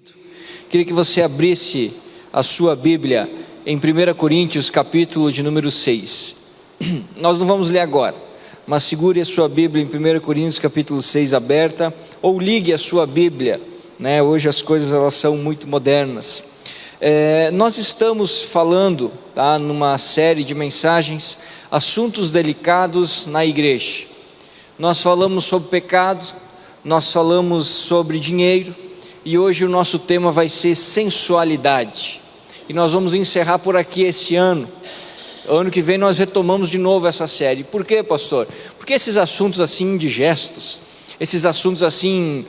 Querido, queria que você abrisse a sua Bíblia em 1 Coríntios, capítulo de número 6. Nós não vamos ler agora, mas segure a sua Bíblia em 1 Coríntios, capítulo 6 aberta, ou ligue a sua Bíblia, né? Hoje as coisas elas são muito modernas. Nós estamos falando, tá, numa série de mensagens, assuntos delicados na igreja. Nós falamos sobre pecado, nós falamos sobre dinheiro, e hoje o nosso tema vai ser sensualidade, e nós vamos encerrar por aqui esse ano. Ano que vem nós retomamos de novo essa série. Por quê, pastor? Porque esses assuntos assim indigestos, esses assuntos assim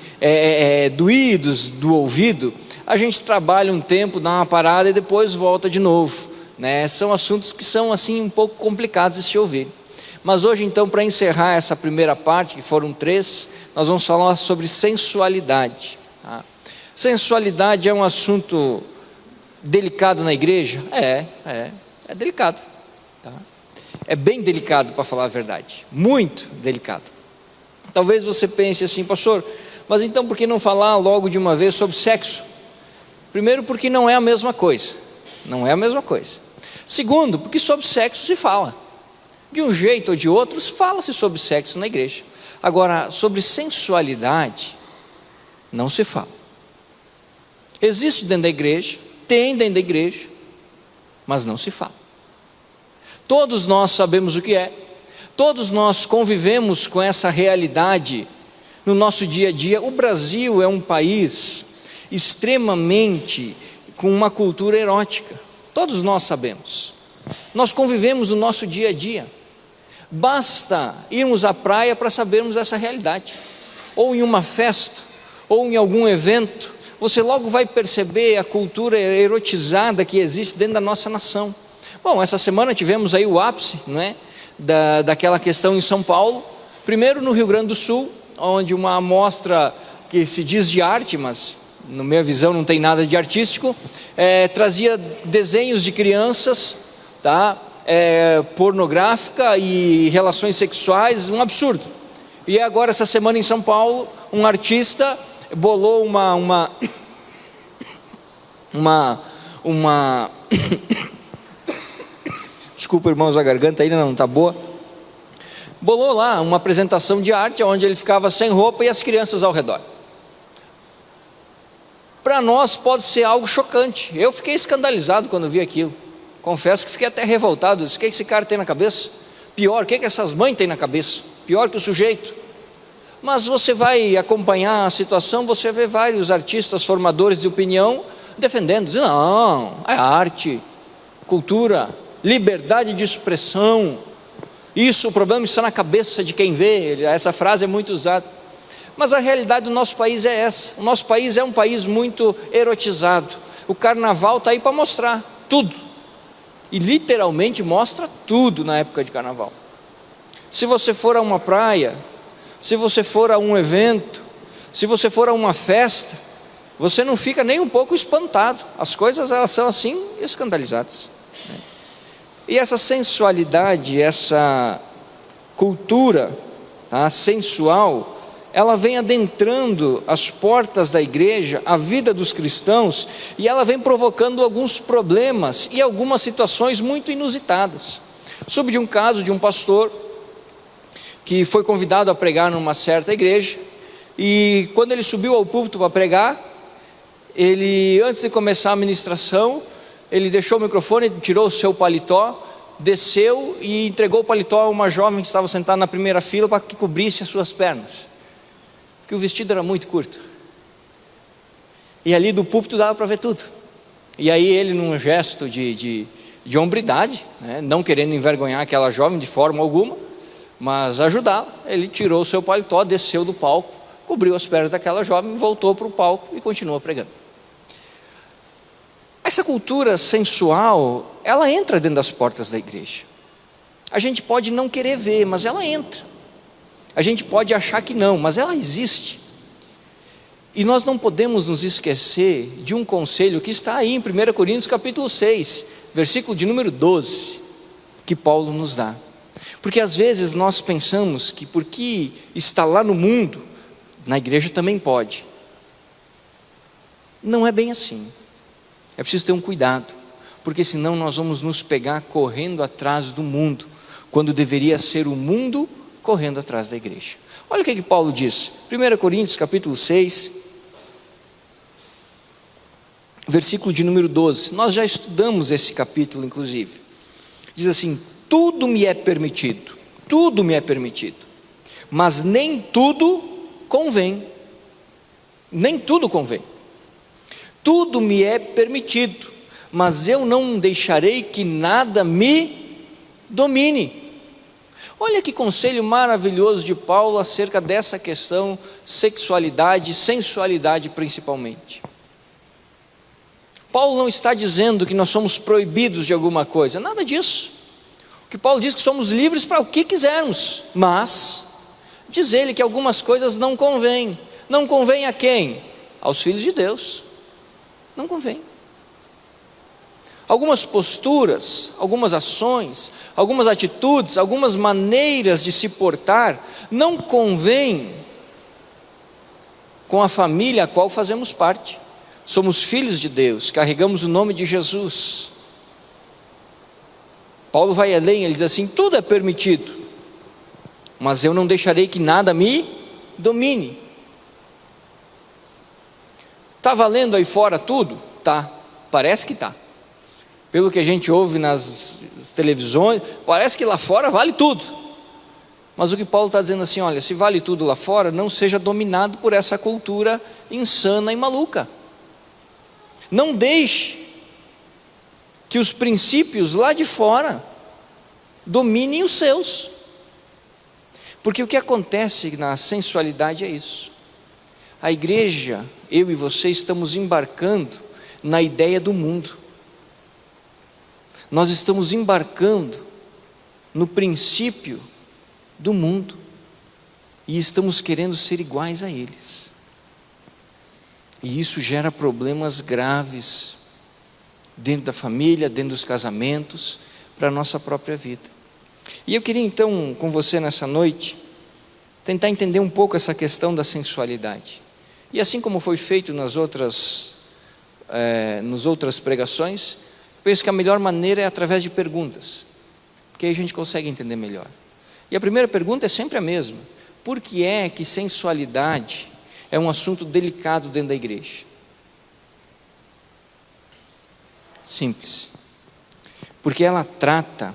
doídos do ouvido, a gente trabalha um tempo, dá uma parada e depois volta de novo, né? São assuntos que são assim um pouco complicados de se ouvir. Mas hoje então, para encerrar essa primeira parte, que foram 3, nós vamos falar sobre sensualidade, tá? Sensualidade é um assunto delicado na igreja? É delicado, tá? É bem delicado, para falar a verdade, muito delicado. Talvez você pense assim, pastor, mas então por que não falar logo de uma vez sobre sexo? Primeiro, porque não é a mesma coisa, não é a mesma coisa. Segundo, porque sobre sexo se fala, de um jeito ou de outro, fala-se sobre sexo na igreja. Agora, sobre sensualidade, não se fala. Existe dentro da igreja, tem dentro da igreja, mas não se fala. Todos nós sabemos o que é, todos nós convivemos com essa realidade no nosso dia a dia. O Brasil é um país extremamente com uma cultura erótica, todos nós sabemos. Nós convivemos no nosso dia a dia. Basta irmos à praia para sabermos essa realidade, ou em uma festa, ou em algum evento, você logo vai perceber a cultura erotizada que existe dentro da nossa nação. Bom, essa semana tivemos aí o ápice, não é, daquela questão em São Paulo. Primeiro no Rio Grande do Sul, onde uma amostra que se diz de arte, mas na minha visão não tem nada de artístico, trazia desenhos de crianças, tá, pornográfica e relações sexuais, um absurdo. E agora essa semana em São Paulo, um artista bolou uma desculpa, irmãos, a garganta ainda não está boa. Bolou lá uma apresentação de arte, onde ele ficava sem roupa e as crianças ao redor. Para nós pode ser algo chocante. Eu fiquei escandalizado quando vi aquilo. Confesso que fiquei até revoltado. Disse, o que esse cara tem na cabeça? Pior, o que essas mães têm na cabeça? Pior que o sujeito. Mas você vai acompanhar a situação, você vê vários artistas formadores de opinião defendendo, dizendo, não, é arte, cultura, liberdade de expressão. Isso, o problema está na cabeça de quem vê. Essa frase é muito usada. Mas a realidade do nosso país é essa. O nosso país é um país muito erotizado. O carnaval está aí para mostrar tudo. E literalmente mostra tudo na época de carnaval. Se você for a uma praia, se você for a um evento, se você for a uma festa, você não fica nem um pouco espantado. As coisas elas são assim escandalizadas, né? E essa sensualidade, essa cultura, tá, sensual, ela vem adentrando as portas da igreja, a vida dos cristãos, e ela vem provocando alguns problemas e algumas situações muito inusitadas. Soube de um caso de um pastor que foi convidado a pregar numa certa igreja, e quando ele subiu ao púlpito para pregar, ele, antes de começar a ministração, ele deixou o microfone, tirou o seu paletó, desceu e entregou o paletó a uma jovem que estava sentada na primeira fila para que cobrisse as suas pernas, porque o vestido era muito curto, e ali do púlpito dava para ver tudo. E aí ele, num gesto de hombridade, né, não querendo envergonhar aquela jovem de forma alguma, mas ajudá-la, ele tirou o seu paletó, desceu do palco, cobriu as pernas daquela jovem, voltou para o palco e continuou pregando. Essa cultura sensual, ela entra dentro das portas da igreja. A gente pode não querer ver, mas ela entra. A gente pode achar que não, mas ela existe. E nós não podemos nos esquecer de um conselho que está aí em 1 Coríntios capítulo 6, versículo de número 12, que Paulo nos dá. Porque às vezes nós pensamos que porque está lá no mundo, na igreja também pode. Não é bem assim. É preciso ter um cuidado, porque senão nós vamos nos pegar correndo atrás do mundo, quando deveria ser o mundo correndo atrás da igreja. Olha o que Paulo diz, 1 Coríntios capítulo 6, versículo de número 12, nós já estudamos esse capítulo inclusive, diz assim: tudo me é permitido, mas nem tudo convém, tudo me é permitido, mas eu não deixarei que nada me domine. Olha que conselho maravilhoso de Paulo acerca dessa questão sexualidade, sensualidade principalmente. Paulo não está dizendo que nós somos proibidos de alguma coisa, nada disso. O que Paulo diz é que somos livres para o que quisermos, mas diz ele que algumas coisas não convêm. Não convém a quem? Aos filhos de Deus. Não convém. Algumas posturas, algumas ações, algumas atitudes, algumas maneiras de se portar não convém com a família a qual fazemos parte. Somos filhos de Deus, carregamos o nome de Jesus. Paulo vai além, ele diz assim: tudo é permitido, mas eu não deixarei que nada me domine. Está valendo aí fora tudo? Tá, parece que está. Pelo que a gente ouve nas televisões, parece que lá fora vale tudo. Mas o que Paulo está dizendo assim: olha, se vale tudo lá fora, não seja dominado por essa cultura insana e maluca. Não deixe que os princípios lá de fora dominem os seus. Porque o que acontece na sensualidade é isso. A igreja, eu e você, estamos embarcando na ideia do mundo. Nós estamos embarcando no princípio do mundo e estamos querendo ser iguais a eles. E isso gera problemas graves dentro da família, dentro dos casamentos, para a nossa própria vida. E eu queria então, com você nessa noite, tentar entender um pouco essa questão da sensualidade. E assim como foi feito nas outras pregações, penso que a melhor maneira é através de perguntas, porque aí a gente consegue entender melhor. E a primeira pergunta é sempre a mesma: por que é que sensualidade é um assunto delicado dentro da igreja? Simples. Porque ela trata,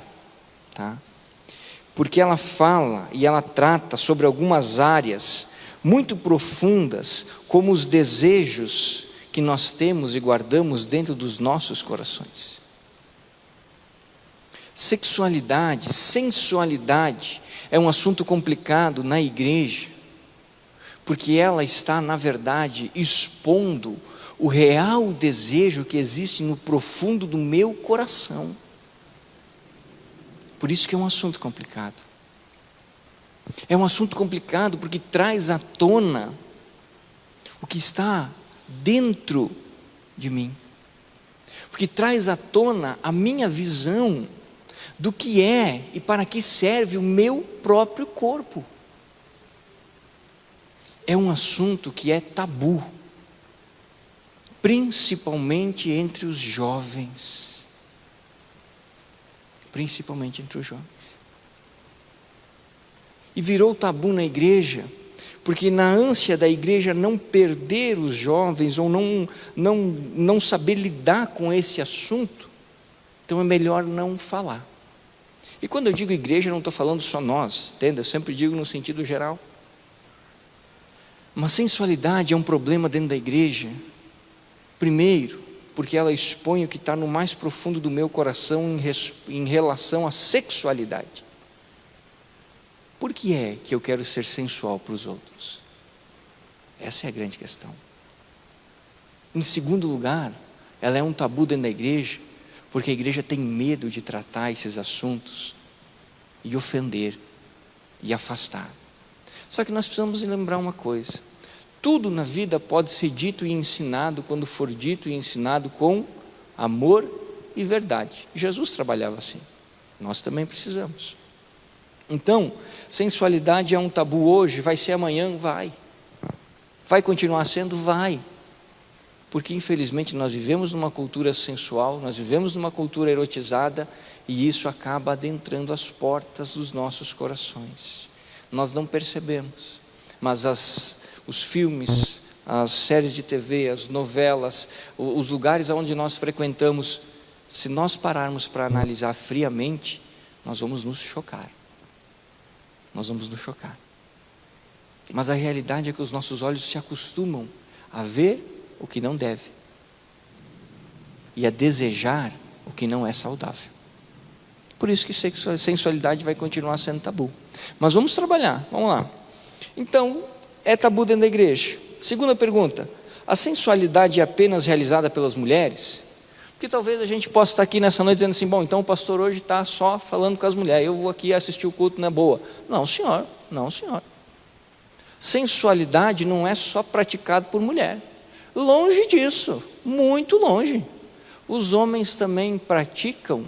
porque ela fala e ela trata sobre algumas áreas muito profundas, como os desejos que nós temos e guardamos dentro dos nossos corações. Sexualidade, sensualidade é um assunto complicado na igreja, porque ela está, na verdade, expondo o real desejo que existe no profundo do meu coração. Por isso que é um assunto complicado. É um assunto complicado porque traz à tona o que está dentro de mim, porque traz à tona a minha visão do que é e para que serve o meu próprio corpo. É um assunto que é tabu, principalmente entre os jovens. E virou tabu na igreja, porque na ânsia da igreja não perder os jovens, ou não saber lidar com esse assunto, então é melhor não falar. E quando eu digo igreja, não estou falando só nós, entenda? Eu sempre digo no sentido geral. Mas sensualidade é um problema dentro da igreja, primeiro, porque ela expõe o que está no mais profundo do meu coração em relação à sexualidade. Por que é que eu quero ser sensual para os outros? Essa é a grande questão. Em segundo lugar, ela é um tabu dentro da igreja, porque a igreja tem medo de tratar esses assuntos e ofender e afastar. Só que nós precisamos lembrar uma coisa: tudo na vida pode ser dito e ensinado quando for dito e ensinado com amor e verdade. Jesus trabalhava assim, nós também precisamos. Então, sensualidade é um tabu hoje, vai ser amanhã? Vai continuar sendo? Vai. Porque infelizmente nós vivemos numa cultura sensual, nós vivemos numa cultura erotizada, e isso acaba adentrando as portas dos nossos corações. Nós não percebemos, mas os filmes, as séries de TV, as novelas, os lugares onde nós frequentamos, se nós pararmos para analisar friamente, nós vamos nos chocar. Nós vamos nos chocar. Mas a realidade é que os nossos olhos se acostumam a ver o que não deve e a desejar o que não é saudável. Por isso que sensualidade vai continuar sendo tabu. Mas vamos trabalhar, vamos lá. Então, é tabu dentro da igreja. Segunda pergunta: a sensualidade é apenas realizada pelas mulheres? Porque talvez a gente possa estar aqui nessa noite dizendo assim: bom, então o pastor hoje está só falando com as mulheres, eu vou aqui assistir o culto na boa. Não, senhor, não, senhor. Sensualidade não é só praticado por mulher. Longe disso, muito longe. Os homens também praticam,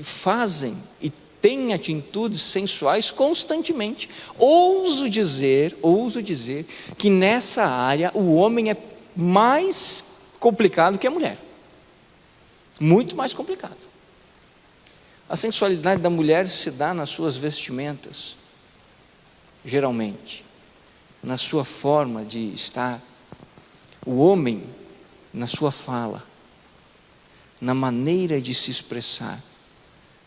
fazem e têm atitudes sensuais constantemente. Ouso dizer que nessa área o homem é mais complicado que a mulher. Muito mais complicado. A sensualidade da mulher se dá nas suas vestimentas, geralmente, na sua forma de estar. O homem, na sua fala, na maneira de se expressar,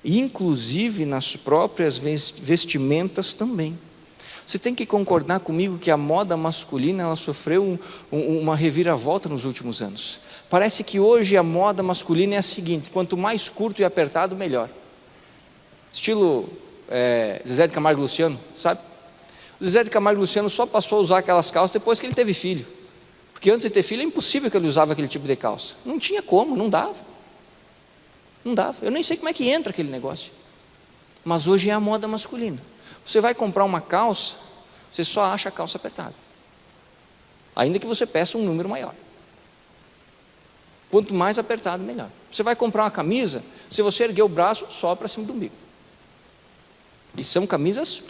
inclusive nas próprias vestimentas também. Você tem que concordar comigo que a moda masculina ela sofreu uma reviravolta nos últimos anos. Parece que hoje a moda masculina é a seguinte: quanto mais curto e apertado, melhor. Estilo Zezé de Camargo e Luciano, sabe? O Zezé de Camargo e Luciano só passou a usar aquelas calças depois que ele teve filho. Porque antes de ter filho é impossível que ele usava aquele tipo de calça. Não tinha como, não dava. Não dava. Eu nem sei como é que entra aquele negócio. Mas hoje é a moda masculina. Você vai comprar uma calça, você só acha a calça apertada. Ainda que você peça um número maior. Quanto mais apertado, melhor. Você vai comprar uma camisa, se você erguer o braço, só para cima do umbigo. E são camisas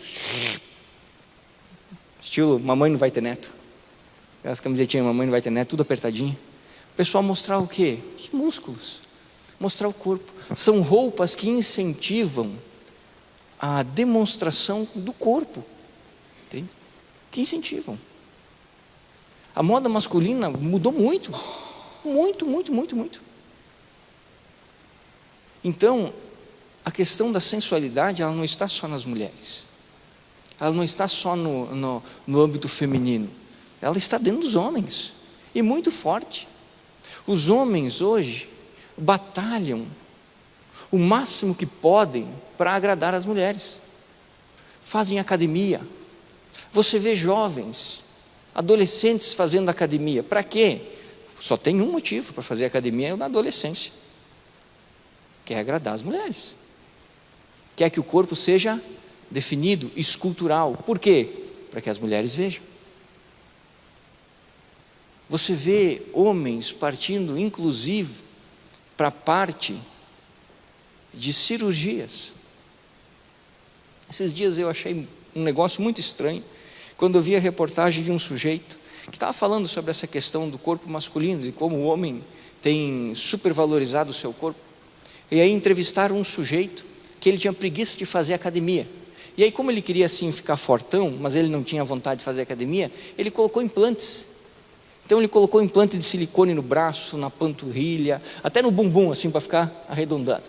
estilo mamãe não vai ter neto. Aquelas camisetinhas mamãe não vai ter neto, tudo apertadinho. O pessoal mostrar o quê? Os músculos. Mostrar o corpo. São roupas que incentivam a demonstração do corpo. Entende? Que incentivam. A moda masculina mudou muito. Muito, muito, muito, muito. Então, a questão da sensualidade, ela não está só nas mulheres. Ela não está só no âmbito feminino. Ela está dentro dos homens. E muito forte. Os homens hoje batalham o máximo que podem para agradar as mulheres. Fazem academia. Você vê jovens, adolescentes fazendo academia. Para quê? Só tem um motivo para fazer academia na adolescência. Quer agradar as mulheres. Quer que o corpo seja definido, escultural. Por quê? Para que as mulheres vejam. Você vê homens partindo, inclusive, para a parte de cirurgias. Esses dias eu achei um negócio muito estranho, quando eu vi a reportagem de um sujeito que estava falando sobre essa questão do corpo masculino, de como o homem tem supervalorizado o seu corpo. E aí entrevistaram um sujeito que ele tinha preguiça de fazer academia. E aí, como ele queria assim ficar fortão, mas ele não tinha vontade de fazer academia, ele colocou implantes. Então ele colocou implante de silicone no braço, na panturrilha, até no bumbum, assim, para ficar arredondado.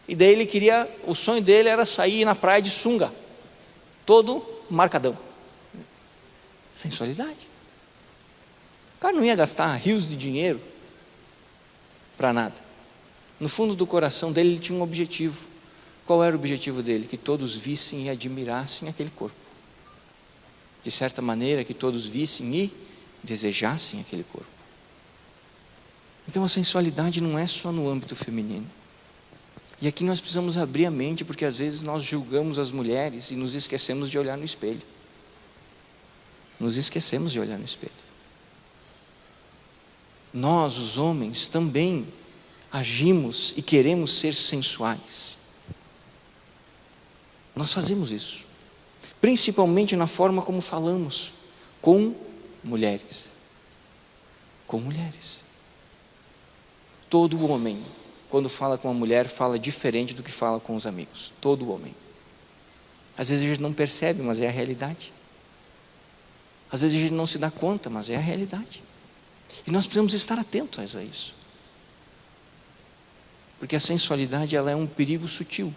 E daí ele queria, o sonho dele era sair na praia de sunga, todo marcadão. Sensualidade. O cara não ia gastar rios de dinheiro para nada. No fundo do coração dele ele tinha um objetivo. Qual era o objetivo dele? Que todos vissem e admirassem aquele corpo. De certa maneira, que todos vissem e desejassem aquele corpo. Então a sensualidade não é só no âmbito feminino. E aqui nós precisamos abrir a mente, porque às vezes nós julgamos as mulheres e nos esquecemos de olhar no espelho. Nos esquecemos de olhar no espelho. Nós, os homens, também agimos e queremos ser sensuais. Nós fazemos isso, principalmente na forma como falamos com mulheres. com mulheres. Todo homem, quando fala com uma mulher, fala diferente do que fala com os amigos. Todo homem. Às vezes a gente não percebe, mas é a realidade. Às vezes a gente não se dá conta, mas é a realidade. E nós precisamos estar atentos a isso. Porque a sensualidade, ela é um perigo sutil.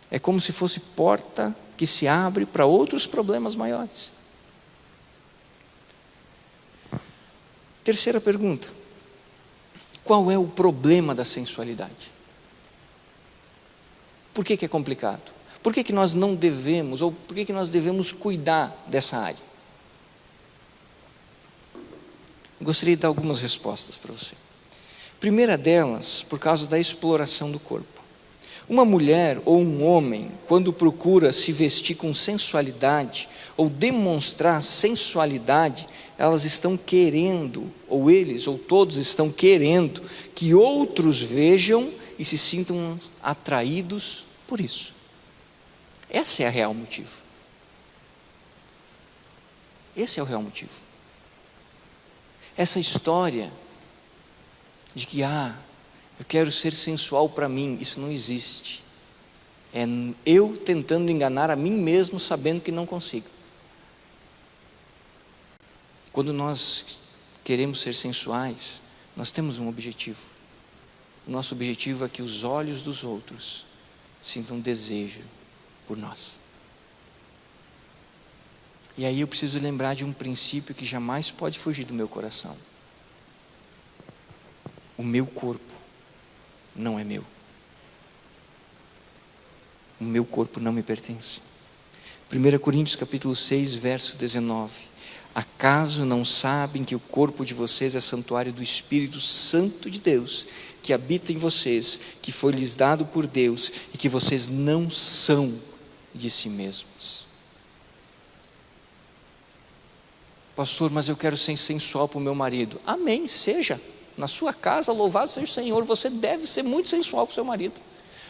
É como se fosse porta que se abre para outros problemas maiores. Terceira pergunta. Qual é o problema da sensualidade? Por que é complicado? Por que nós não devemos, ou por que nós devemos cuidar dessa área? Gostaria de dar algumas respostas para você. Primeira delas, por causa da exploração do corpo. Uma mulher ou um homem, quando procura se vestir com sensualidade, ou demonstrar sensualidade, elas estão querendo, ou eles, ou todos estão querendo, que outros vejam e se sintam atraídos por isso. Esse é o real motivo. Esse é o real motivo. Essa história de que, eu quero ser sensual para mim, isso não existe. É eu tentando enganar a mim mesmo, sabendo que não consigo. Quando nós queremos ser sensuais, nós temos um objetivo. O nosso objetivo é que os olhos dos outros sintam desejo por nós. E aí eu preciso lembrar de um princípio que jamais pode fugir do meu coração. O meu corpo não é meu. O meu corpo não me pertence. 1 Coríntios capítulo 6, verso 19. Acaso não sabem que o corpo de vocês é santuário do Espírito Santo de Deus, que habita em vocês, que foi lhes dado por Deus, e que vocês não são de si mesmos? Pastor, mas eu quero ser sensual para o meu marido. Amém, seja. Na sua casa, louvado seja o Senhor, você deve ser muito sensual para o seu marido.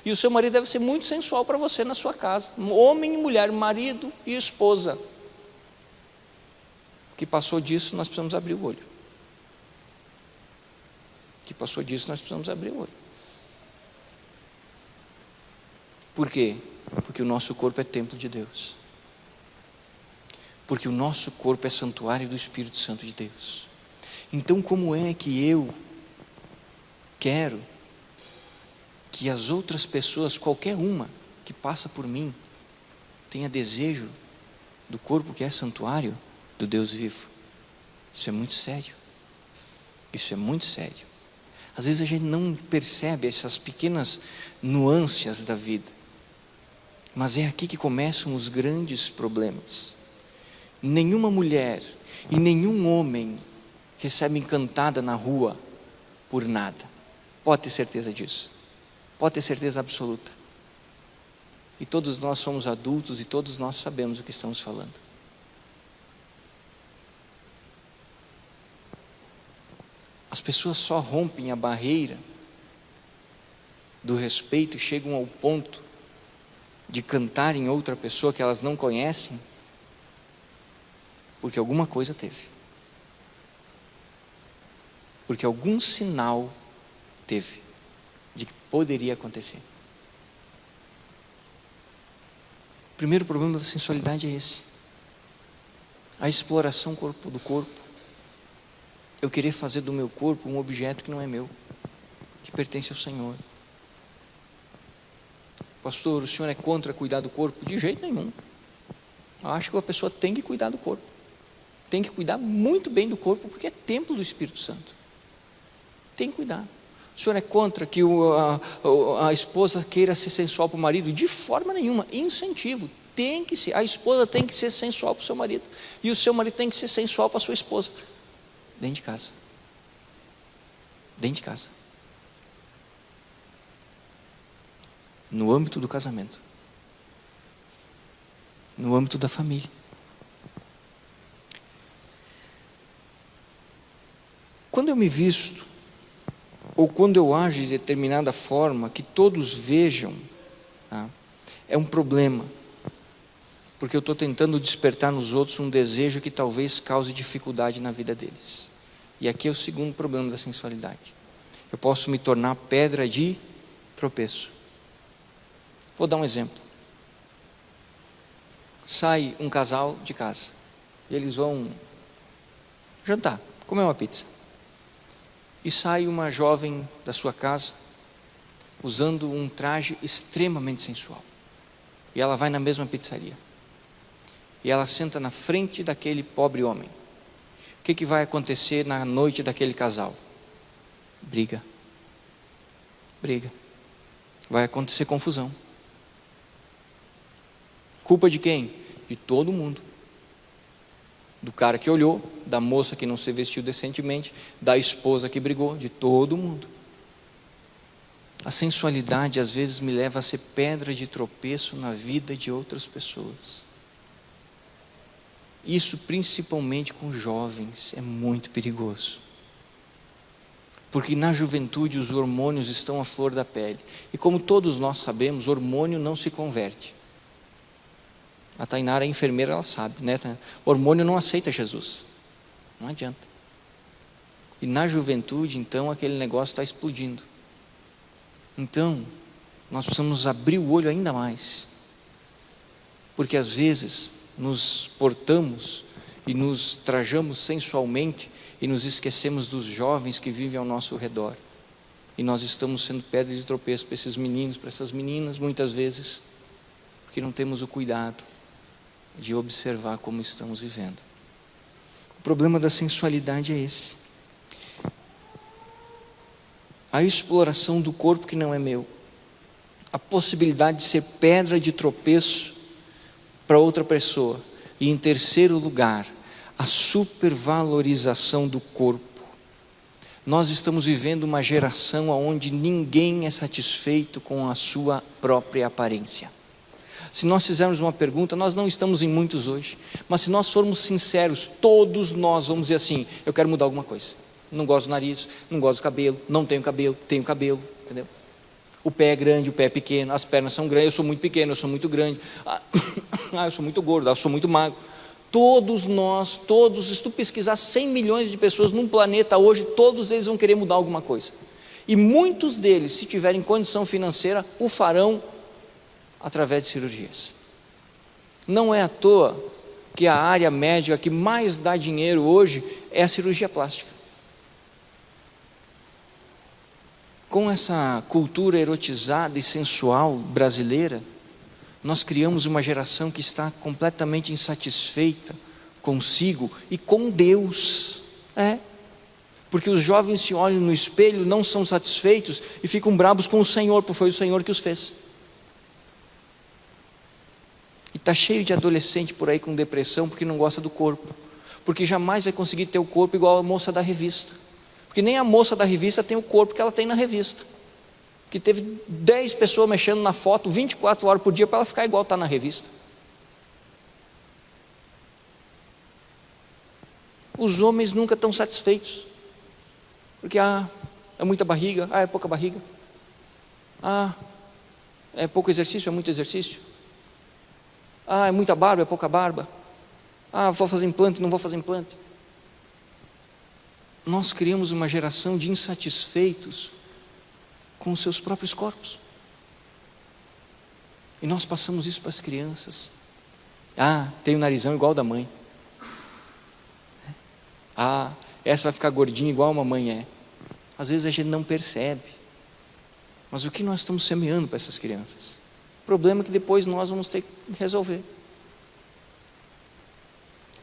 E o seu marido deve ser muito sensual para você na sua casa. Homem e mulher, marido e esposa. O que passou disso, nós precisamos abrir o olho. O que passou disso, nós precisamos abrir o olho. Por quê? Porque o nosso corpo é templo de Deus. Porque o nosso corpo é santuário do Espírito Santo de Deus. Então, como é que eu quero que as outras pessoas, qualquer uma que passa por mim, tenha desejo do corpo que é santuário do Deus vivo? Isso é muito sério. Isso é muito sério. Às vezes a gente não percebe essas pequenas nuances da vida. Mas é aqui que começam os grandes problemas. Nenhuma mulher e nenhum homem recebe encantada na rua por nada. Pode ter certeza disso. Pode ter certeza absoluta. E todos nós somos adultos e todos nós sabemos o que estamos falando. As pessoas só rompem a barreira do respeito e chegam ao ponto de cantar em outra pessoa que elas não conhecem, porque alguma coisa teve. Porque algum sinal teve de que poderia acontecer. O primeiro problema da sensualidade é esse. A exploração do corpo. Eu querer fazer do meu corpo um objeto que não é meu, que pertence ao Senhor. Pastor, o senhor é contra cuidar do corpo? De jeito nenhum. Eu acho que a pessoa tem que cuidar do corpo. Tem que cuidar muito bem do corpo, porque é templo do Espírito Santo. Tem que cuidar. O senhor é contra que a esposa queira ser sensual para o marido? De forma nenhuma. Incentivo. Tem que ser. A esposa tem que ser sensual para o seu marido. E o seu marido tem que ser sensual para a sua esposa. Dentro de casa. Dentro de casa. No âmbito do casamento. No âmbito da família. Quando eu me visto, ou quando eu ajo de determinada forma, que todos vejam, é um problema. Porque eu estou tentando despertar nos outros um desejo que talvez cause dificuldade na vida deles. E aqui é o segundo problema da sensualidade. Eu posso me tornar pedra de tropeço. Vou dar um exemplo. Sai um casal de casa e eles vão jantar, comer uma pizza. E sai uma jovem da sua casa usando um traje extremamente sensual. E ela vai na mesma pizzaria. E ela senta na frente daquele pobre homem. O que vai acontecer na noite daquele casal? Briga. Vai acontecer confusão. Culpa de quem? De todo mundo. Do cara que olhou, da moça que não se vestiu decentemente, da esposa que brigou, de todo mundo. A sensualidade às vezes me leva a ser pedra de tropeço na vida de outras pessoas. Isso principalmente com jovens é muito perigoso. Porque na juventude os hormônios estão à flor da pele. E como todos nós sabemos, hormônio não se converte. A Tainara é enfermeira, ela sabe, né? O hormônio não aceita Jesus. Não adianta. E na juventude, então, aquele negócio está explodindo. Então, nós precisamos abrir o olho ainda mais. Porque às vezes nos portamos e nos trajamos sensualmente e nos esquecemos dos jovens que vivem ao nosso redor. E nós estamos sendo pedra de tropeço para esses meninos, para essas meninas, muitas vezes, porque não temos o cuidado de observar como estamos vivendo. O problema da sensualidade é esse. A exploração do corpo que não é meu. A possibilidade de ser pedra de tropeço para outra pessoa. E em terceiro lugar, a supervalorização do corpo. Nós estamos vivendo uma geração onde ninguém é satisfeito com a sua própria aparência. Se nós fizermos uma pergunta, nós não estamos em muitos hoje, mas se nós formos sinceros, todos nós vamos dizer assim: eu quero mudar alguma coisa. Não gosto do nariz, não gosto do cabelo, não tenho cabelo, tenho cabelo, entendeu? O pé é grande, o pé é pequeno, as pernas são grandes, eu sou muito pequeno, eu sou muito grande, eu sou muito gordo, eu sou muito magro. Todos nós, se tu pesquisar 100 milhões de pessoas num planeta hoje, todos eles vão querer mudar alguma coisa. E muitos deles, se tiverem condição financeira, o farão através de cirurgias. Não é à toa que a área médica que mais dá dinheiro hoje é a cirurgia plástica. Com essa cultura erotizada e sensual brasileira, nós criamos uma geração que está completamente insatisfeita consigo e com Deus. Porque os jovens se olham no espelho, não são satisfeitos e ficam bravos com o Senhor, porque foi o Senhor que os fez. E está cheio de adolescente por aí com depressão porque não gosta do corpo, porque jamais vai conseguir ter o corpo igual a moça da revista, porque nem a moça da revista tem o corpo que ela tem na revista, que teve 10 pessoas mexendo na foto 24 horas por dia para ela ficar igual está na revista. Os homens nunca estão satisfeitos, porque é muita barriga, é pouca barriga, é pouco exercício, é muito exercício, é muita barba, é pouca barba, vou fazer implante, não vou fazer implante. Nós criamos uma geração de insatisfeitos com os seus próprios corpos, e nós passamos isso para as crianças. Tem o narizão igual da mãe, essa vai ficar gordinha igual a mamãe é. Às vezes a gente não percebe, mas o que nós estamos semeando para essas crianças? O problema é que depois nós vamos ter que resolver.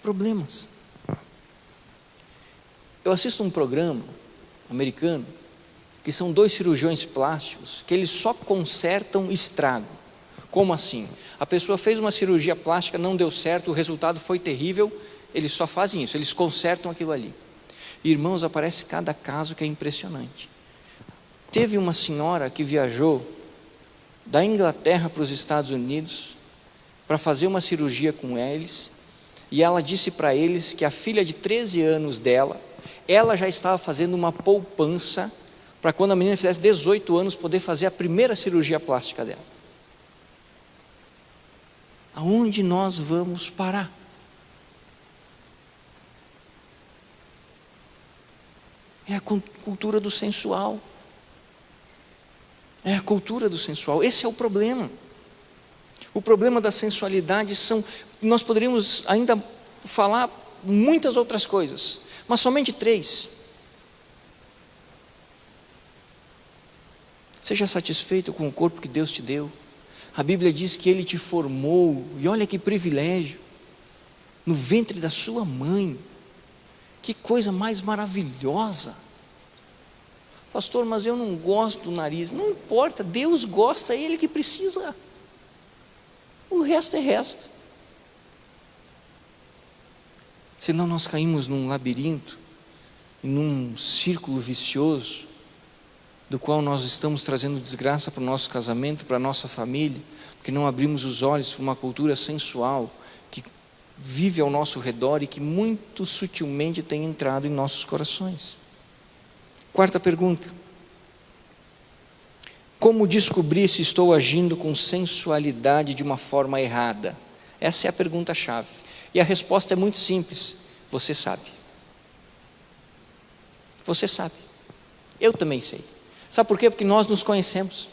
Problemas. Eu assisto um programa americano, que são 2 cirurgiões plásticos, que eles só consertam estrago. Como assim? A pessoa fez uma cirurgia plástica, não deu certo, o resultado foi terrível, eles só fazem isso, eles consertam aquilo ali. Irmãos, aparece cada caso que é impressionante. Teve uma senhora que viajou da Inglaterra para os Estados Unidos para fazer uma cirurgia com eles, e ela disse para eles que a filha de 13 anos dela, ela já estava fazendo uma poupança para quando a menina fizesse 18 anos poder fazer a primeira cirurgia plástica dela. Aonde nós vamos parar? É a cultura do sensual. É a cultura do sensual. Esse é o problema. O problema da sensualidade nós poderíamos ainda falar muitas outras coisas, mas somente 3. Seja satisfeito com o corpo que Deus te deu. A Bíblia diz que Ele te formou, e olha que privilégio, no ventre da sua mãe. Que coisa mais maravilhosa. Pastor, mas eu não gosto do nariz. Não importa, Deus gosta, é Ele que precisa. O resto é resto. Senão nós caímos num labirinto, num círculo vicioso, do qual nós estamos trazendo desgraça para o nosso casamento, para a nossa família, porque não abrimos os olhos para uma cultura sensual que vive ao nosso redor e que muito sutilmente tem entrado em nossos corações. 4ª pergunta: como descobrir se estou agindo com sensualidade de uma forma errada? Essa é a pergunta-chave. E a resposta é muito simples: você sabe. Você sabe. Eu também sei. Sabe por quê? Porque nós nos conhecemos.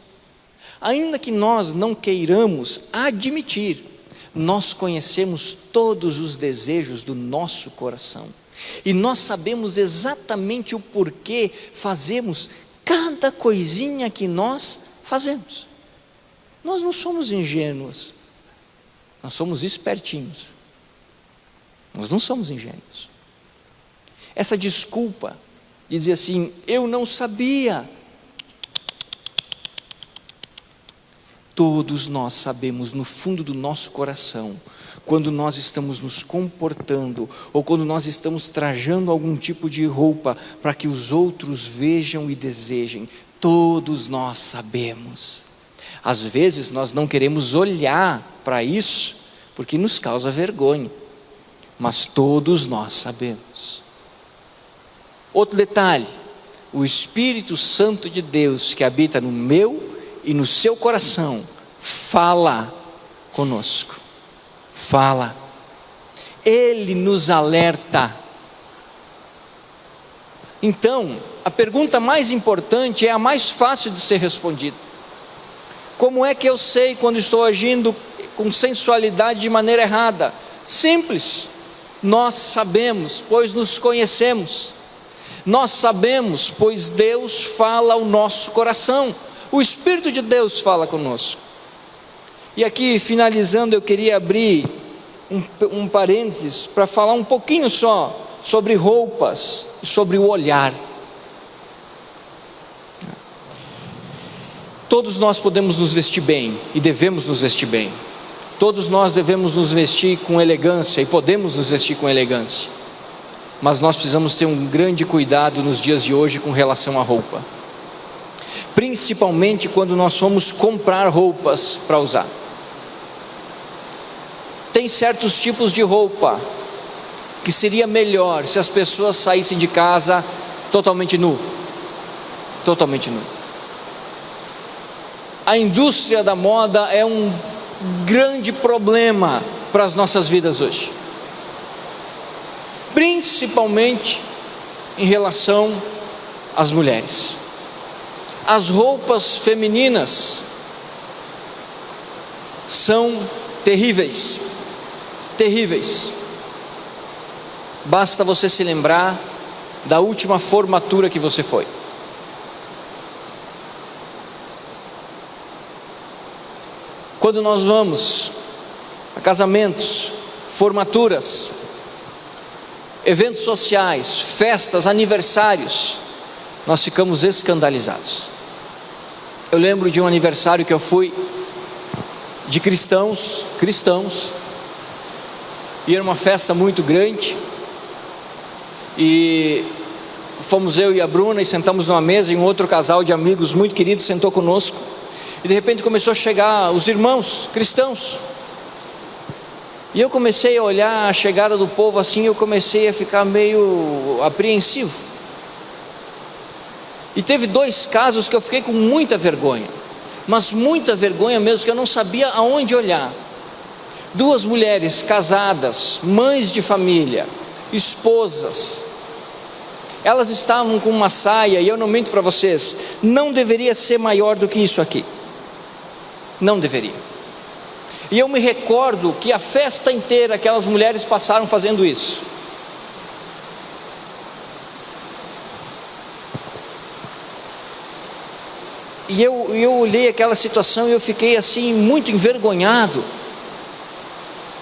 Ainda que nós não queiramos admitir, nós conhecemos todos os desejos do nosso coração. E nós sabemos exatamente o porquê fazemos cada coisinha que nós fazemos. Nós não somos ingênuos, nós somos espertinhos. Nós não somos ingênuos. Essa desculpa de dizer assim, eu não sabia. Todos nós sabemos no fundo do nosso coração, quando nós estamos nos comportando, ou quando nós estamos trajando algum tipo de roupa, para que os outros vejam e desejem. Todos nós sabemos. Às vezes nós não queremos olhar para isso, porque nos causa vergonha. Mas todos nós sabemos. Outro detalhe: o Espírito Santo de Deus que habita no meu e no seu coração fala conosco. Fala. Ele nos alerta. Então, a pergunta mais importante é a mais fácil de ser respondida. Como é que eu sei quando estou agindo com sensualidade de maneira errada? Simples. Nós sabemos, pois nos conhecemos. Nós sabemos, pois Deus fala ao nosso coração. O Espírito de Deus fala conosco. E aqui, finalizando, eu queria abrir um parênteses para falar um pouquinho só sobre roupas e sobre o olhar. Todos nós podemos nos vestir bem e devemos nos vestir bem. Todos nós devemos nos vestir com elegância e podemos nos vestir com elegância. Mas nós precisamos ter um grande cuidado nos dias de hoje com relação à roupa. Principalmente quando nós formos comprar roupas para usar. Tem certos tipos de roupa que seria melhor se as pessoas saíssem de casa totalmente nu. Totalmente nu. A indústria da moda é um grande problema para as nossas vidas hoje, principalmente em relação às mulheres. As roupas femininas são terríveis, terríveis. Basta você se lembrar da última formatura que você foi. Quando nós vamos a casamentos, formaturas, eventos sociais, festas, aniversários, nós ficamos escandalizados. Eu lembro de um aniversário que eu fui de cristãos, e era uma festa muito grande, e fomos eu e a Bruna e sentamos numa mesa, e um outro casal de amigos muito queridos sentou conosco, e de repente começou a chegar os irmãos cristãos, e eu comecei a olhar a chegada do povo assim, eu comecei a ficar meio apreensivo, e teve 2 casos que eu fiquei com muita vergonha, mas muita vergonha mesmo, que eu não sabia aonde olhar. 2 mulheres casadas, mães de família, esposas, Elas estavam com uma saia, e eu não minto para vocês, não deveria ser maior do que isso aqui. Não deveria. E eu me recordo que a festa inteira aquelas mulheres passaram fazendo isso. E eu olhei aquela situação e eu fiquei assim muito envergonhado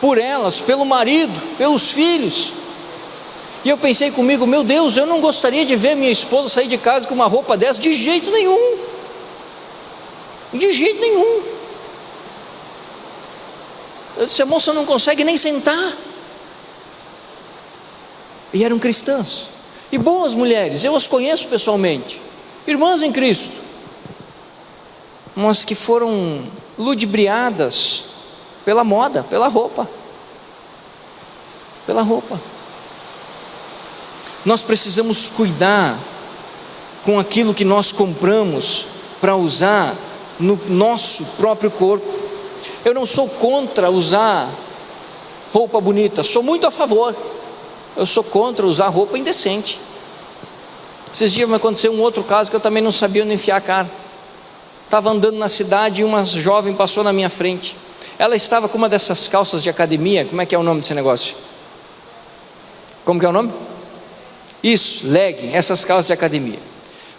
por elas, pelo marido, pelos filhos. E eu pensei comigo, meu Deus, eu não gostaria de ver minha esposa sair de casa com uma roupa dessa, de jeito nenhum. De jeito nenhum. Eu disse, a moça não consegue nem sentar. E eram cristãs, e boas mulheres, eu as conheço pessoalmente, irmãs em Cristo, mas que foram ludibriadas pela moda, pela roupa. Nós precisamos cuidar com aquilo que nós compramos para usar no nosso próprio corpo. Eu não sou contra usar roupa bonita, sou muito a favor. Eu sou contra usar roupa indecente. Esses dias me aconteceu um outro caso que eu também não sabia onde enfiar a cara. Estava andando na cidade e uma jovem passou na minha frente. Ela estava com uma dessas calças de academia. Como é que é o nome desse negócio? Como que é o nome? Isso, legging, essas calças de academia.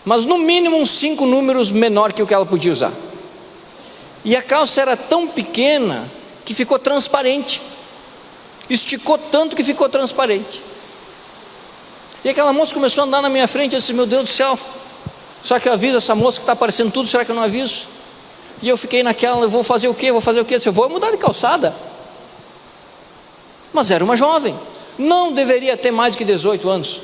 Mas no mínimo uns 5 números menor que o que ela podia usar. E a calça era tão pequena que ficou transparente. Esticou tanto que ficou transparente. E aquela moça começou a andar na minha frente. Eu disse, meu Deus do céu, será que eu aviso essa moça que está aparecendo tudo? Será que eu não aviso? E eu fiquei naquela, eu vou fazer o quê? Se eu vou mudar de calçada. Mas era uma jovem, não deveria ter mais de 18 anos.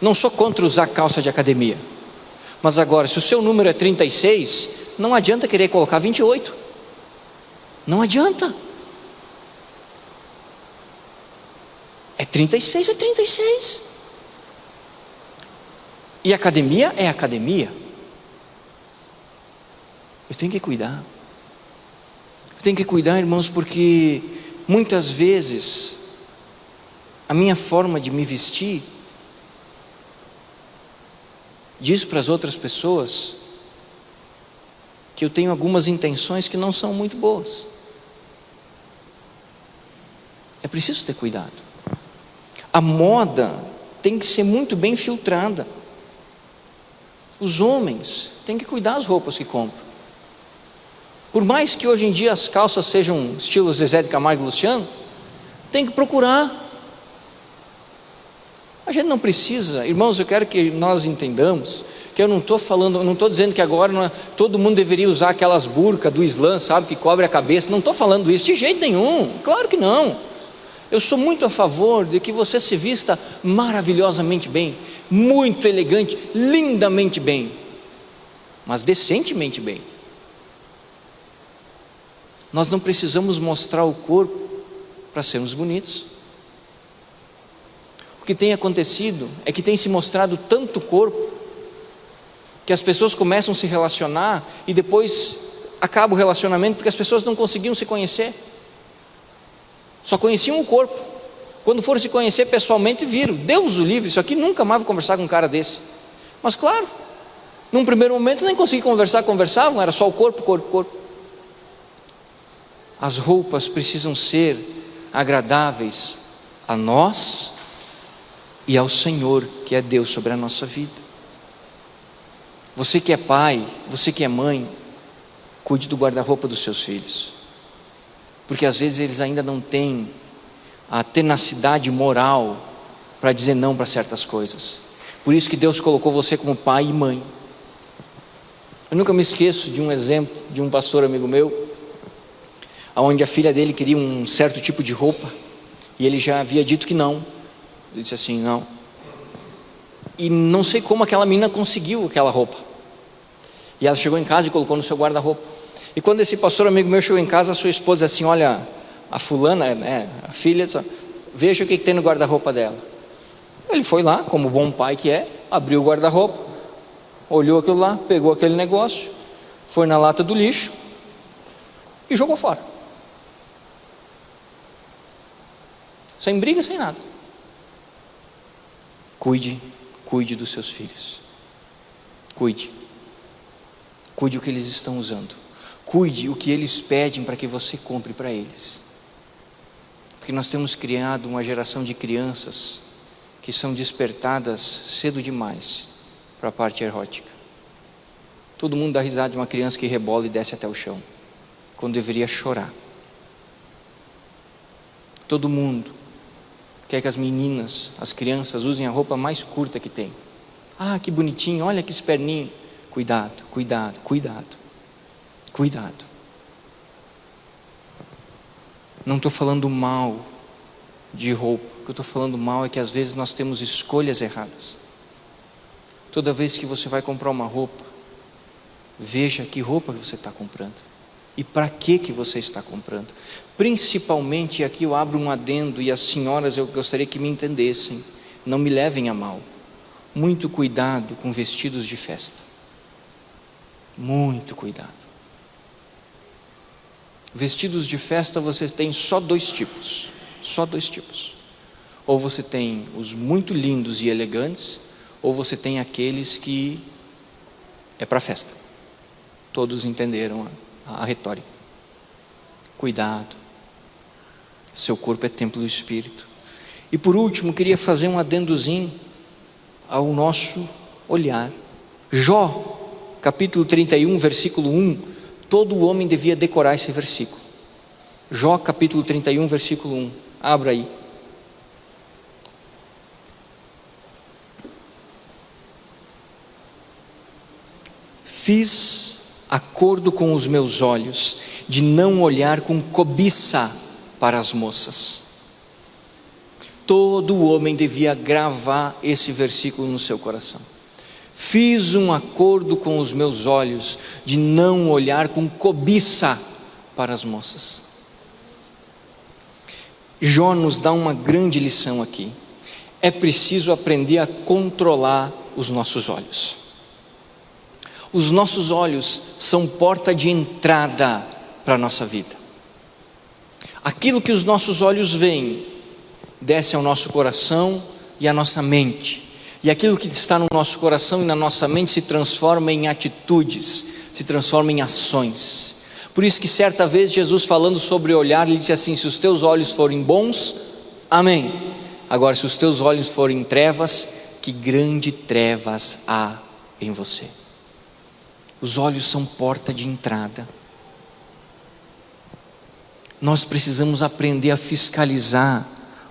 Não sou contra usar calça de academia, mas agora, se o seu número é 36, não adianta querer colocar 28. Não adianta. É 36, é 36. E academia é academia. Eu tenho que cuidar. Eu tenho que cuidar, irmãos, porque muitas vezes a minha forma de me vestir diz para as outras pessoas que eu tenho algumas intenções que não são muito boas. É preciso ter cuidado. A moda tem que ser muito bem filtrada. Os homens têm que cuidar das roupas que compram. Por mais que hoje em dia as calças sejam estilo Zezé de Camargo e Luciano, tem que procurar. A gente não precisa, irmãos, eu quero que nós entendamos que eu não estou dizendo que agora todo mundo deveria usar aquelas burcas do Islã, sabe, que cobre a cabeça. Não estou falando isso de jeito nenhum, claro que não. Eu sou muito a favor de que você se vista maravilhosamente bem, muito elegante, lindamente bem, mas decentemente bem. Nós não precisamos mostrar o corpo para sermos bonitos. O que tem acontecido é que tem se mostrado tanto corpo que as pessoas começam a se relacionar e depois acaba o relacionamento porque as pessoas não conseguiam se conhecer. Só conheciam o corpo. Quando foram se conhecer pessoalmente, viram, Deus o livre, isso aqui nunca mais vou conversar com um cara desse. Mas claro, num primeiro momento nem consegui conversavam, era só o corpo. As roupas precisam ser agradáveis a nós e ao Senhor, que é Deus sobre a nossa vida. Você que é pai, você que é mãe, cuide do guarda-roupa dos seus filhos, porque às vezes eles ainda não têm a tenacidade moral para dizer não para certas coisas. Por isso que Deus colocou você como pai e mãe. Eu nunca me esqueço de um exemplo de um pastor amigo meu, onde a filha dele queria um certo tipo de roupa e ele já havia dito que não. Ele disse assim, não. E não sei como aquela menina conseguiu aquela roupa. E ela chegou em casa e colocou no seu guarda-roupa. E quando esse pastor amigo meu chegou em casa, a sua esposa disse assim, olha, a fulana, né, a filha, veja o que tem no guarda-roupa dela. Ele foi lá, como bom pai que é, abriu o guarda-roupa, olhou aquilo lá, pegou aquele negócio, foi na lata do lixo e jogou fora. Sem briga, sem nada. Cuide dos seus filhos. Cuide o que eles estão usando. Cuide o que eles pedem para que você compre para eles. Porque nós temos criado uma geração de crianças que são despertadas cedo demais para a parte erótica. Todo mundo dá risada de uma criança que rebola e desce até o chão, quando deveria chorar. Todo mundo quer que as meninas, as crianças usem a roupa mais curta que tem. Ah, que bonitinho, olha que esperninho. Cuidado. Não estou falando mal de roupa. O que eu estou falando mal é que às vezes nós temos escolhas erradas. Toda vez que você vai comprar uma roupa, veja que roupa que você está comprando e para que você está comprando. Principalmente, aqui eu abro um adendo, e as senhoras eu gostaria que me entendessem, não me levem a mal. Muito cuidado com vestidos de festa. Muito cuidado. Vestidos de festa você tem só dois tipos. Ou você tem os muito lindos e elegantes, ou você tem aqueles que é para festa. Todos entenderam a retórica. Cuidado. Seu corpo é templo do Espírito. E por último, queria fazer um adendozinho ao nosso olhar. Jó, capítulo 31, versículo 1. Todo homem devia decorar esse versículo. Jó, capítulo 31, versículo 1. Abra aí. Fiz acordo com os meus olhos de não olhar com cobiça para as moças. Todo homem devia gravar esse versículo no seu coração. Fiz um acordo com os meus olhos de não olhar com cobiça para as moças. Jó nos dá uma grande lição aqui. É preciso aprender a controlar os nossos olhos. Os nossos olhos são porta de entrada para a nossa vida. Aquilo que os nossos olhos veem, desce ao nosso coração e à nossa mente. E aquilo que está no nosso coração e na nossa mente se transforma em atitudes, se transforma em ações. Por isso que certa vez Jesus, falando sobre olhar, ele disse assim: se os teus olhos forem bons, amém. Agora, se os teus olhos forem trevas, que grande trevas há em você. Os olhos são porta de entrada. Nós precisamos aprender a fiscalizar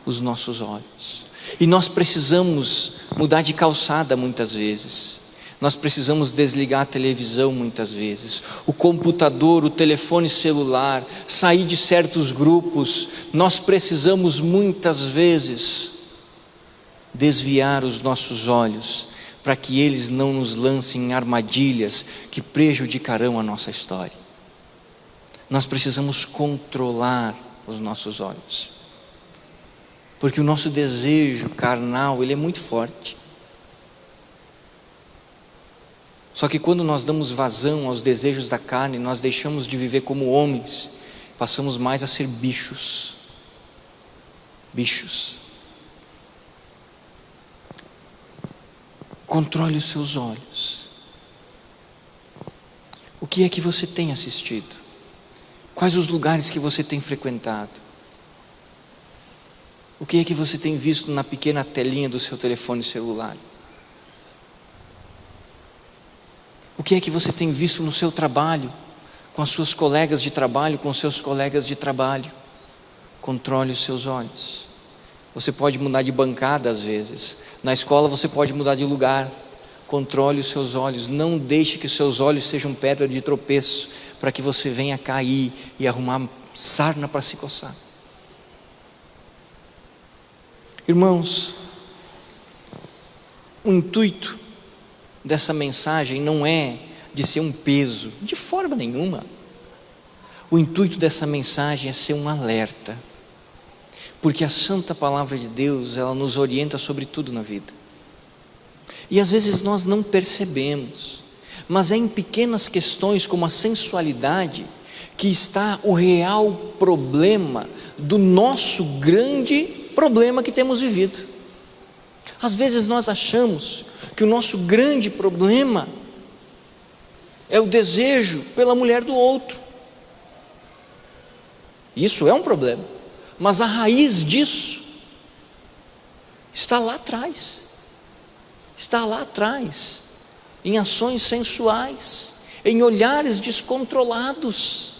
os nossos olhos. E nós precisamos mudar de calçada muitas vezes. Nós precisamos desligar a televisão muitas vezes, o computador, o telefone celular, sair de certos grupos. Nós precisamos muitas vezes desviar os nossos olhos para que eles não nos lancem em armadilhas que prejudicarão a nossa história. Nós precisamos controlar os nossos olhos, porque o nosso desejo carnal, ele é muito forte. Só que quando nós damos vazão aos desejos da carne, nós deixamos de viver como homens, passamos mais a ser bichos. Controle os seus olhos. O que é que você tem assistido? Quais os lugares que você tem frequentado? O que é que você tem visto na pequena telinha do seu telefone celular? O que é que você tem visto no seu trabalho, com as suas colegas de trabalho, com os seus colegas de trabalho? Controle os seus olhos. Você pode mudar de bancada às vezes. Na escola você pode mudar de lugar. Controle os seus olhos. Não deixe que os seus olhos sejam pedra de tropeço, para que você venha cair e arrumar sarna para se coçar. Irmãos, o intuito dessa mensagem não é de ser um peso, de forma nenhuma. O intuito dessa mensagem é ser um alerta, porque a santa palavra de Deus, ela nos orienta sobre tudo na vida. E às vezes nós não percebemos, mas é em pequenas questões como a sensualidade que está o real problema do nosso grande problema que temos vivido. Às vezes nós achamos que o nosso grande problema é o desejo pela mulher do outro. Isso é um problema, mas a raiz disso está lá atrás. Está lá atrás, em ações sensuais, em olhares descontrolados,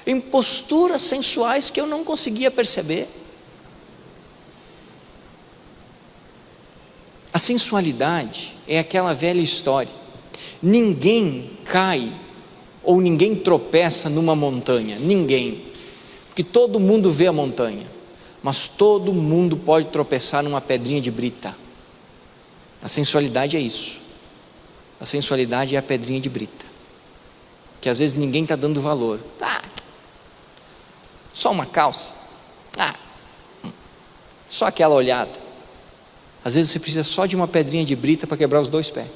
em posturas sensuais que eu não conseguia perceber. A sensualidade é aquela velha história: ninguém cai ou ninguém tropeça numa montanha, ninguém, porque todo mundo vê a montanha, mas todo mundo pode tropeçar numa pedrinha de brita. A sensualidade é isso. A sensualidade é a pedrinha de brita, que às vezes ninguém está dando valor. Só uma calça, só aquela olhada. Às vezes você precisa só de uma pedrinha de brita para quebrar os dois pés,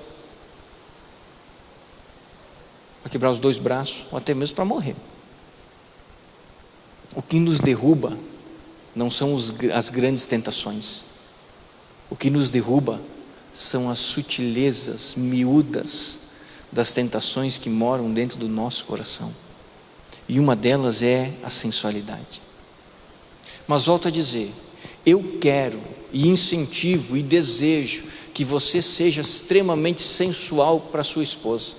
para quebrar os dois braços, ou até mesmo para morrer. O que nos derruba não são as grandes tentações. O que nos derruba são as sutilezas miúdas das tentações que moram dentro do nosso coração. E uma delas é a sensualidade. Mas volto a dizer, eu quero e incentivo e desejo que você seja extremamente sensual para sua esposa,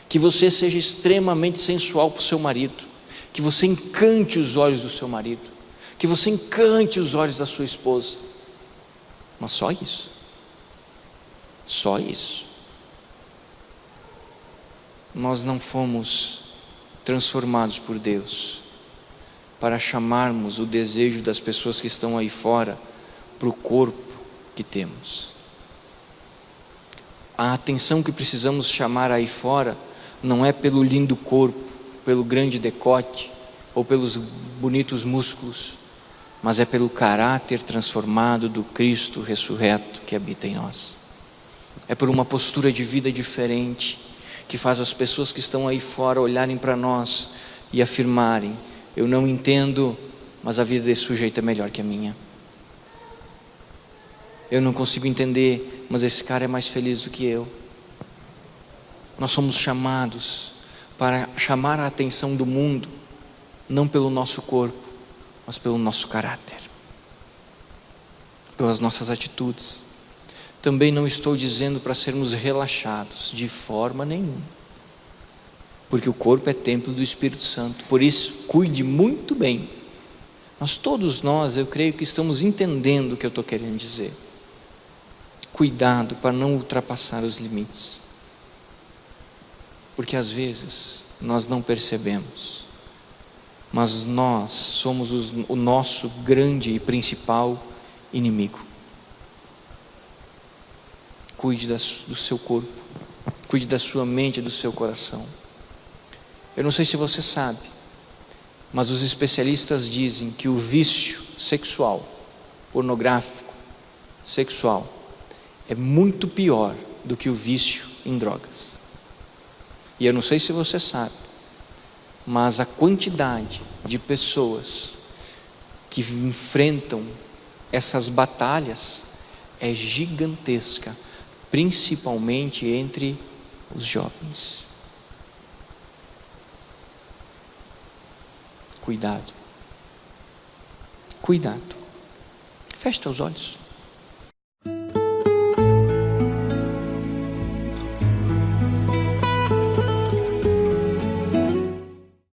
que você seja extremamente sensual para o seu marido, que você encante os olhos do seu marido, que você encante os olhos da sua esposa. Mas só isso. Só isso. Nós não fomos transformados por Deus para chamarmos o desejo das pessoas que estão aí fora para o corpo que temos. A atenção que precisamos chamar aí fora não é pelo lindo corpo, pelo grande decote ou pelos bonitos músculos, mas é pelo caráter transformado do Cristo ressurreto que habita em nós. É por uma postura de vida diferente, que faz as pessoas que estão aí fora olharem para nós e afirmarem: eu não entendo, mas a vida desse sujeito é melhor que a minha. Eu não consigo entender, mas esse cara é mais feliz do que eu. Nós somos chamados para chamar a atenção do mundo, não pelo nosso corpo, mas pelo nosso caráter, pelas nossas atitudes. Também não estou dizendo para sermos relaxados, de forma nenhuma, porque o corpo é templo do Espírito Santo. Por isso, cuide muito bem. Mas todos nós, eu creio que estamos entendendo o que eu estou querendo dizer. Cuidado para não ultrapassar os limites, porque às vezes nós não percebemos, mas nós somos o nosso grande e principal inimigo. Cuide do seu corpo, cuide da sua mente e do seu coração. Eu não sei se você sabe, mas os especialistas dizem que o vício sexual, pornográfico, sexual, é muito pior do que o vício em drogas. E eu não sei se você sabe, mas a quantidade de pessoas que enfrentam essas batalhas é gigantesca, principalmente entre os jovens. Cuidado. Cuidado. Feche teus olhos.